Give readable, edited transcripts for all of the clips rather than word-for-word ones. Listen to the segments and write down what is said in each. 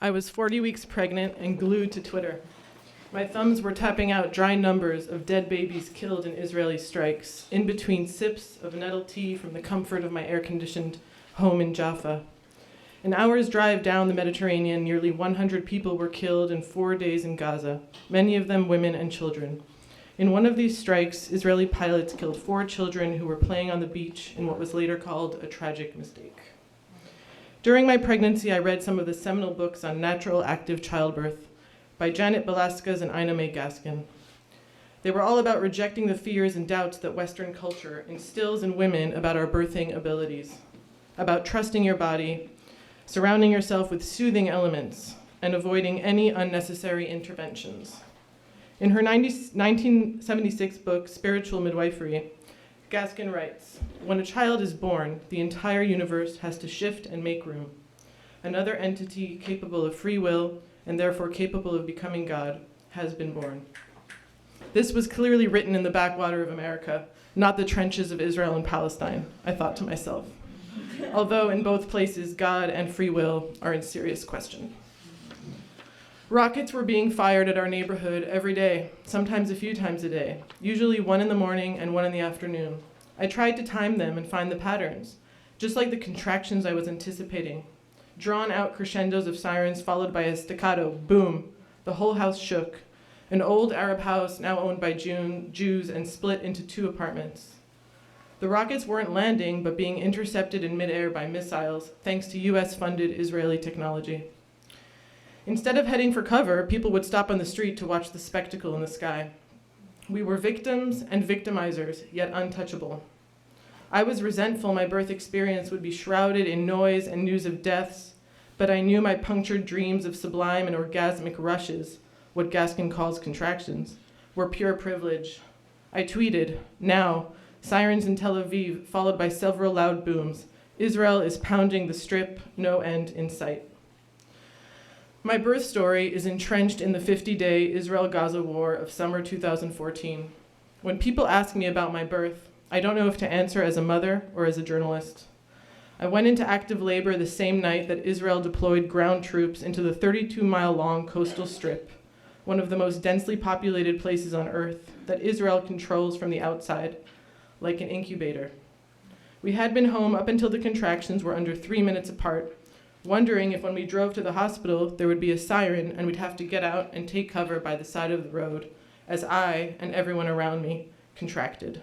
I was 40 weeks pregnant and glued to Twitter. My thumbs were tapping out dry numbers of dead babies killed in Israeli strikes, in between sips of nettle tea from the comfort of my air-conditioned home in Jaffa. An hour's drive down the Mediterranean, nearly 100 people were killed in 4 days in Gaza, many of them women and children. In one of these strikes, Israeli pilots killed 4 children who were playing on the beach in what was later called a tragic mistake. During my pregnancy, I read some of the seminal books on natural active childbirth by Janet Balaskas and Ina May Gaskin. They were all about rejecting the fears and doubts that Western culture instills in women about our birthing abilities, about trusting your body, surrounding yourself with soothing elements, and avoiding any unnecessary interventions. In her 1976 book, Spiritual Midwifery, Gaskin writes, "When a child is born, the entire universe has to shift and make room. Another entity capable of free will and therefore capable of becoming God has been born." This was clearly written in the backwater of America, not the trenches of Israel and Palestine, I thought to myself. Although in both places, God and free will are in serious question. Rockets were being fired at our neighborhood every day, sometimes a few times a day, usually 1 in the morning and 1 in the afternoon. I tried to time them and find the patterns, just like the contractions I was anticipating. Drawn out crescendos of sirens followed by a staccato boom. The whole house shook. An old Arab house now owned by Jews and split into 2 apartments. The rockets weren't landing, but being intercepted in midair by missiles, thanks to US-funded Israeli technology. Instead of heading for cover, people would stop on the street to watch the spectacle in the sky. We were victims and victimizers, yet untouchable. I was resentful my birth experience would be shrouded in noise and news of deaths, but I knew my punctured dreams of sublime and orgasmic rushes, what Gaskin calls contractions, were pure privilege. I tweeted, "Now, sirens in Tel Aviv, followed by several loud booms. Israel is pounding the strip, no end in sight." My birth story is entrenched in the 50-day Israel-Gaza war of summer 2014. When people ask me about my birth, I don't know if to answer as a mother or as a journalist. I went into active labor the same night that Israel deployed ground troops into the 32-mile-long coastal strip, one of the most densely populated places on Earth that Israel controls from the outside, like an incubator. We had been home up until the contractions were under 3 minutes apart, wondering if when we drove to the hospital, there would be a siren and we'd have to get out and take cover by the side of the road, as I and everyone around me contracted.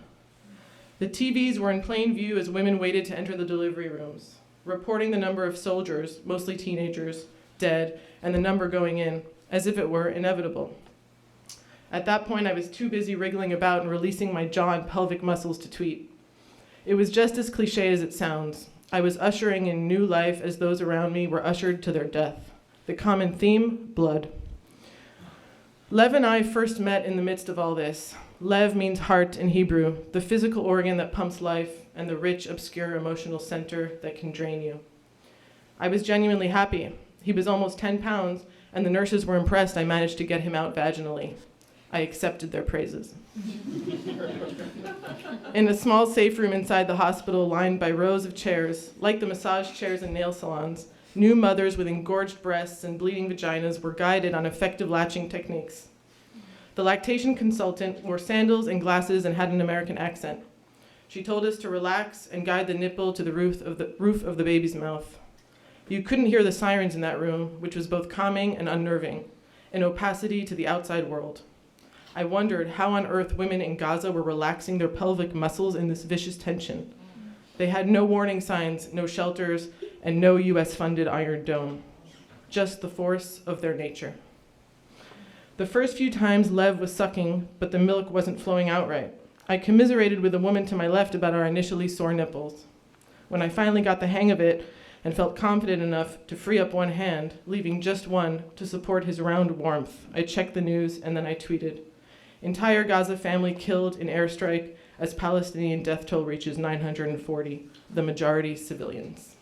The TVs were in plain view as women waited to enter the delivery rooms, reporting the number of soldiers, mostly teenagers, dead, and the number going in, as if it were inevitable. At that point, I was too busy wriggling about and releasing my jaw and pelvic muscles to tweet. It was just as cliche as it sounds. I was ushering in new life as those around me were ushered to their death. The common theme, blood. Lev and I first met in the midst of all this. Lev means heart in Hebrew, the physical organ that pumps life, and the rich, obscure emotional center that can drain you. I was genuinely happy. He was almost 10 pounds, and the nurses were impressed I managed to get him out vaginally. I accepted their praises. In a small safe room inside the hospital lined by rows of chairs, like the massage chairs in nail salons, new mothers with engorged breasts and bleeding vaginas were guided on effective latching techniques. The lactation consultant wore sandals and glasses and had an American accent. She told us to relax and guide the nipple to the roof of the baby's mouth. You couldn't hear the sirens in that room, which was both calming and unnerving, an opacity to the outside world. I wondered how on earth women in Gaza were relaxing their pelvic muscles in this vicious tension. They had no warning signs, no shelters, and no US-funded Iron Dome. Just the force of their nature. The first few times Lev was sucking, but the milk wasn't flowing out right. I commiserated with a woman to my left about our initially sore nipples. When I finally got the hang of it and felt confident enough to free up one hand, leaving just one to support his round warmth, I checked the news and then I tweeted, "Entire Gaza family killed in airstrike as Palestinian death toll reaches 940, the majority civilians."